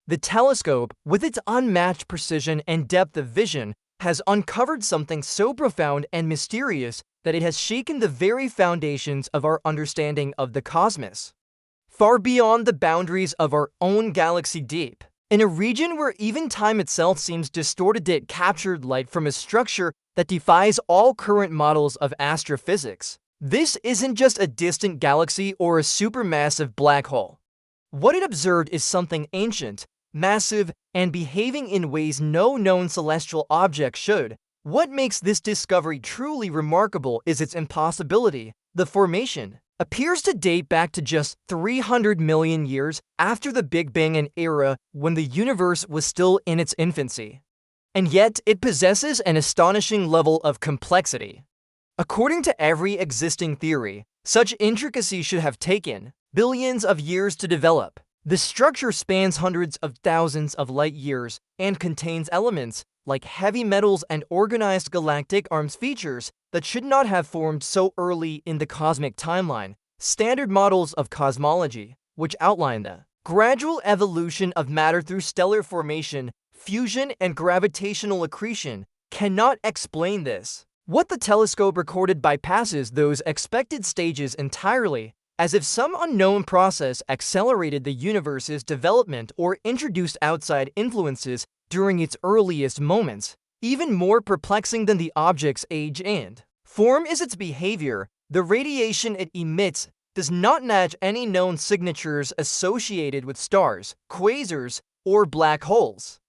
The telescope, with its unmatched precision and depth of vision, has uncovered something so profound and mysterious that it has shaken the very foundations of our understanding of the cosmos. Far beyond the boundaries of our own galaxy deep, in a region where even time itself seems distorted, it captured light from a structure that defies all current models of astrophysics. This isn't just a distant galaxy or a supermassive black hole. What it observed is something ancient, massive, and behaving in ways no known celestial object should. What makes this discovery truly remarkable is its impossibility. The formation appears to date back to just 300 million years after the Big Bang, an era when the universe was still in its infancy. And yet, it possesses an astonishing level of complexity. According to every existing theory, such intricacy should have taken billions of years to develop. The structure spans hundreds of thousands of light years and contains elements like heavy metals and organized galactic arms, features that should not have formed so early in the cosmic timeline. Standard models of cosmology, which outline the gradual evolution of matter through stellar formation, fusion, and gravitational accretion, cannot explain this. What the telescope recorded bypasses those expected stages entirely, as if some unknown process accelerated the universe's development or introduced outside influences during its earliest moments. Even more perplexing than the object's age and form is its behavior. The radiation it emits does not match any known signatures associated with stars, quasars, or black holes.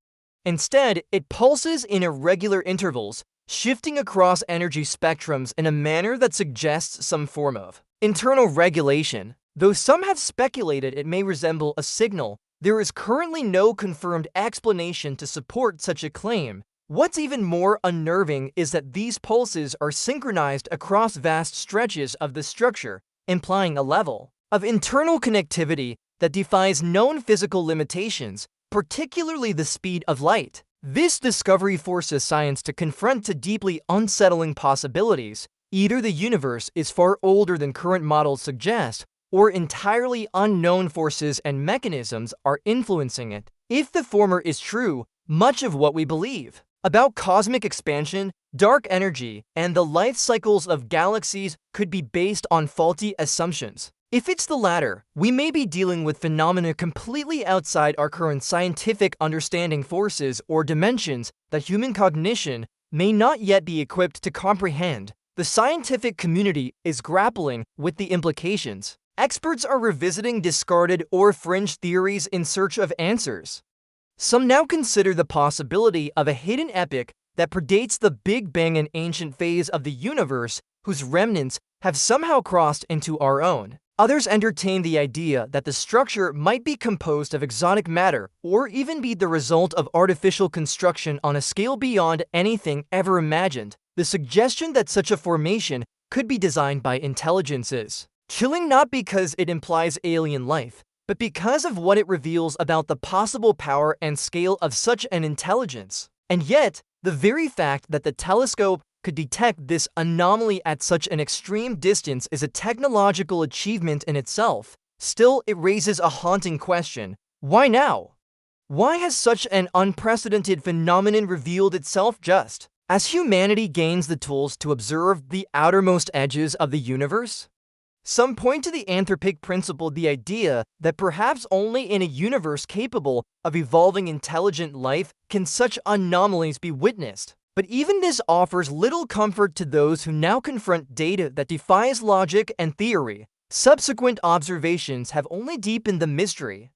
Instead, it pulses in irregular intervals, shifting across energy spectrums in a manner that suggests some form of internal regulation. Though some have speculated it may resemble a signal, there is currently no confirmed explanation to support such a claim. What's even more unnerving is that these pulses are synchronized across vast stretches of the structure, implying a level of internal connectivity that defies known physical limitations, particularly the speed of light. This discovery forces science to confront two deeply unsettling possibilities. Either the universe is far older than current models suggest, or entirely unknown forces and mechanisms are influencing it. If the former is true, much of what we believe about cosmic expansion, dark energy, and the life cycles of galaxies could be based on faulty assumptions. If it's the latter, we may be dealing with phenomena completely outside our current scientific understanding, forces or dimensions that human cognition may not yet be equipped to comprehend. The scientific community is grappling with the implications. Experts are revisiting discarded or fringe theories in search of answers. Some now consider the possibility of a hidden epoch that predates the Big Bang, an ancient phase of the universe whose remnants have somehow crossed into our own. Others entertain the idea that the structure might be composed of exotic matter or even be the result of artificial construction on a scale beyond anything ever imagined. The suggestion that such a formation could be designed by intelligences chilling, not because it implies alien life, but because of what it reveals about the possible power and scale of such an intelligence. And yet, the very fact that the telescope could detect this anomaly at such an extreme distance is a technological achievement in itself. Still, it raises a haunting question. Why now? Why has such an unprecedented phenomenon revealed itself just as humanity gains the tools to observe the outermost edges of the universe? Some point to the anthropic principle, the idea that perhaps only in a universe capable of evolving intelligent life can such anomalies be witnessed. But even this offers little comfort to those who now confront data that defies logic and theory. Subsequent observations have only deepened the mystery.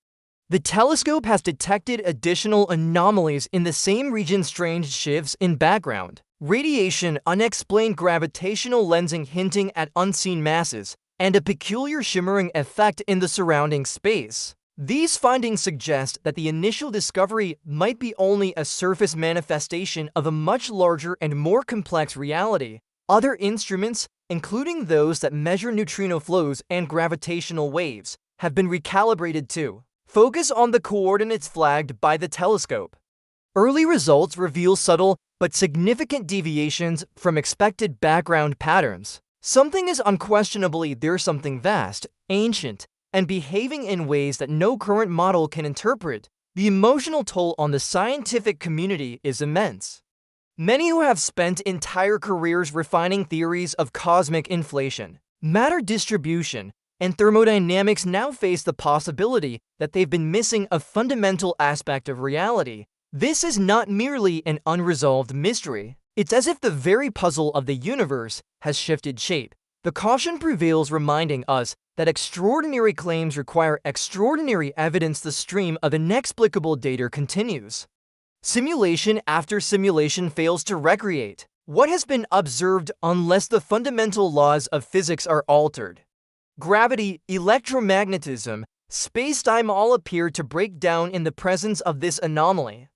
The telescope has detected additional anomalies in the same region: strange shifts in background radiation, unexplained gravitational lensing hinting at unseen masses, and a peculiar shimmering effect in the surrounding space. These findings suggest that the initial discovery might be only a surface manifestation of a much larger and more complex reality. Other instruments, including those that measure neutrino flows and gravitational waves, have been recalibrated to focus on the coordinates flagged by the telescope. Early results reveal subtle but significant deviations from expected background patterns. Something is unquestionably there, something vast, ancient, and behaving in ways that no current model can interpret. The emotional toll on the scientific community is immense. Many who have spent entire careers refining theories of cosmic inflation, matter distribution, and thermodynamics now face the possibility that they've been missing a fundamental aspect of reality. This is not merely an unresolved mystery. It's as if the very puzzle of the universe has shifted shape. The caution prevails, reminding us that extraordinary claims require extraordinary evidence. The stream of inexplicable data continues. Simulation after simulation fails to recreate what has been observed unless the fundamental laws of physics are altered. Gravity, electromagnetism, space-time all appear to break down in the presence of this anomaly.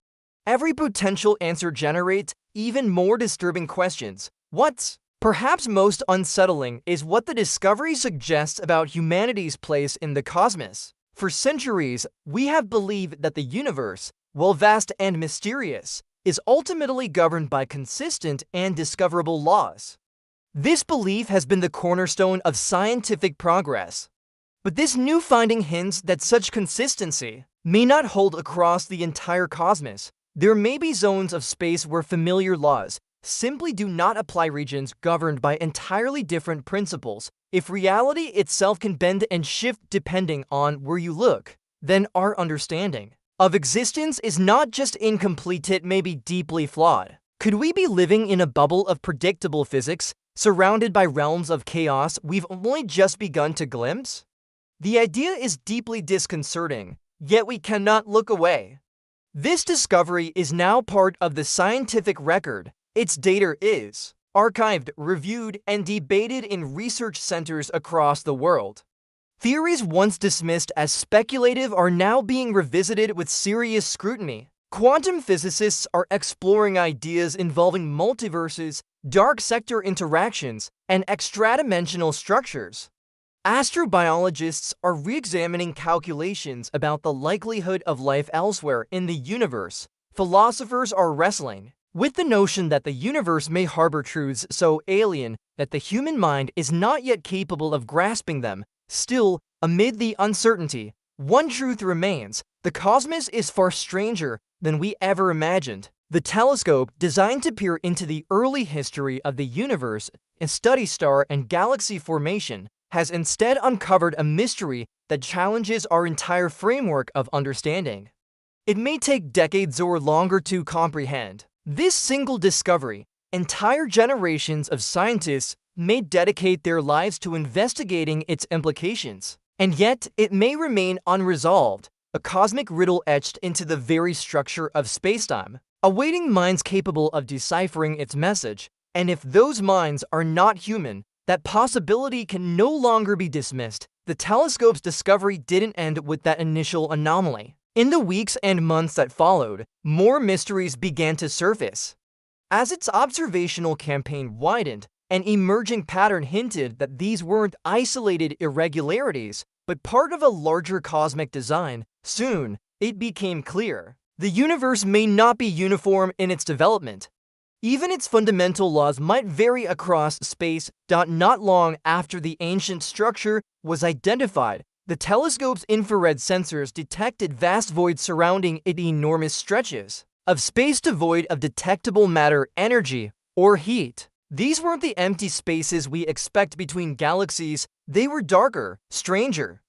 Every potential answer generates even more disturbing questions. What's perhaps most unsettling is what the discovery suggests about humanity's place in the cosmos. For centuries, we have believed that the universe, while vast and mysterious, is ultimately governed by consistent and discoverable laws. This belief has been the cornerstone of scientific progress. But this new finding hints that such consistency may not hold across the entire cosmos. There may be zones of space where familiar laws simply do not apply, regions governed by entirely different principles. If reality itself can bend and shift depending on where you look, then our understanding of existence is not just incomplete, it may be deeply flawed. Could we be living in a bubble of predictable physics, surrounded by realms of chaos we've only just begun to glimpse? The idea is deeply disconcerting, yet we cannot look away. This discovery is now part of the scientific record. Its data is archived, reviewed, and debated in research centers across the world. Theories once dismissed as speculative are now being revisited with serious scrutiny. Quantum physicists are exploring ideas involving multiverses, dark sector interactions, and extradimensional structures. Astrobiologists are re-examining calculations about the likelihood of life elsewhere in the universe. Philosophers are wrestling with the notion that the universe may harbor truths so alien that the human mind is not yet capable of grasping them. Still, amid the uncertainty, one truth remains: the cosmos is far stranger than we ever imagined. The telescope, designed to peer into the early history of the universe and study star and galaxy formation, has instead uncovered a mystery that challenges our entire framework of understanding. It may take decades or longer to comprehend this single discovery. Entire generations of scientists may dedicate their lives to investigating its implications, and yet it may remain unresolved, a cosmic riddle etched into the very structure of spacetime, awaiting minds capable of deciphering its message. And if those minds are not human, that possibility can no longer be dismissed. The telescope's discovery didn't end with that initial anomaly. In the weeks and months that followed, more mysteries began to surface. As its observational campaign widened, an emerging pattern hinted that these weren't isolated irregularities, but part of a larger cosmic design. Soon, it became clear the universe may not be uniform in its development. Even its fundamental laws might vary across space. Not long after the ancient structure was identified, the telescope's infrared sensors detected vast voids surrounding it, enormous stretches of space devoid of detectable matter, energy, or heat. These weren't the empty spaces we expect between galaxies, they were darker, stranger.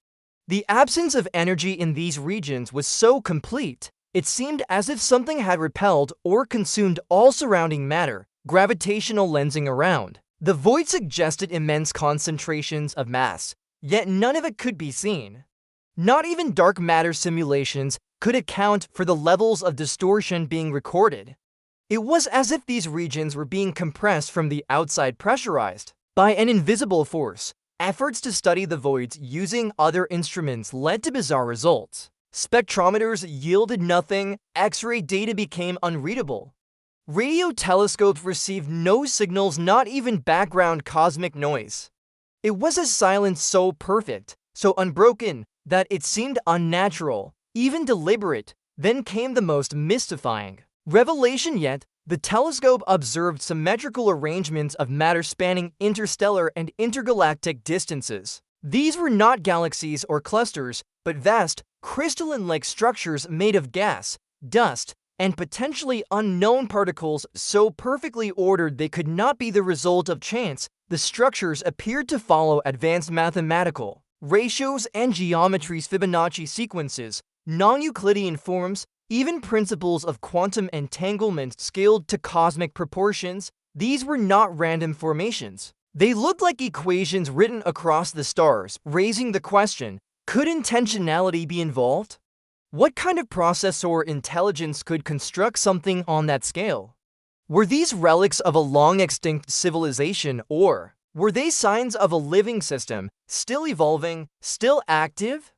The absence of energy in these regions was so complete, it seemed as if something had repelled or consumed all surrounding matter. Gravitational lensing around the void suggested immense concentrations of mass, yet none of it could be seen. Not even dark matter simulations could account for the levels of distortion being recorded. It was as if these regions were being compressed from the outside, pressurized by an invisible force. Efforts to study the voids using other instruments led to bizarre results. Spectrometers yielded nothing, X-ray data became unreadable. Radio telescopes received no signals, not even background cosmic noise. It was a silence so perfect, so unbroken, that it seemed unnatural, even deliberate. Then came the most mystifying revelation yet. The telescope observed symmetrical arrangements of matter spanning interstellar and intergalactic distances. These were not galaxies or clusters, but vast, crystalline-like structures made of gas, dust, and potentially unknown particles so perfectly ordered they could not be the result of chance. The structures appeared to follow advanced mathematical ratios and geometry's Fibonacci sequences, non-Euclidean forms, even principles of quantum entanglement scaled to cosmic proportions. These were not random formations. They looked like equations written across the stars, raising the question, could intentionality be involved? What kind of process or intelligence could construct something on that scale? Were these relics of a long-extinct civilization, or were they signs of a living system, still evolving, still active?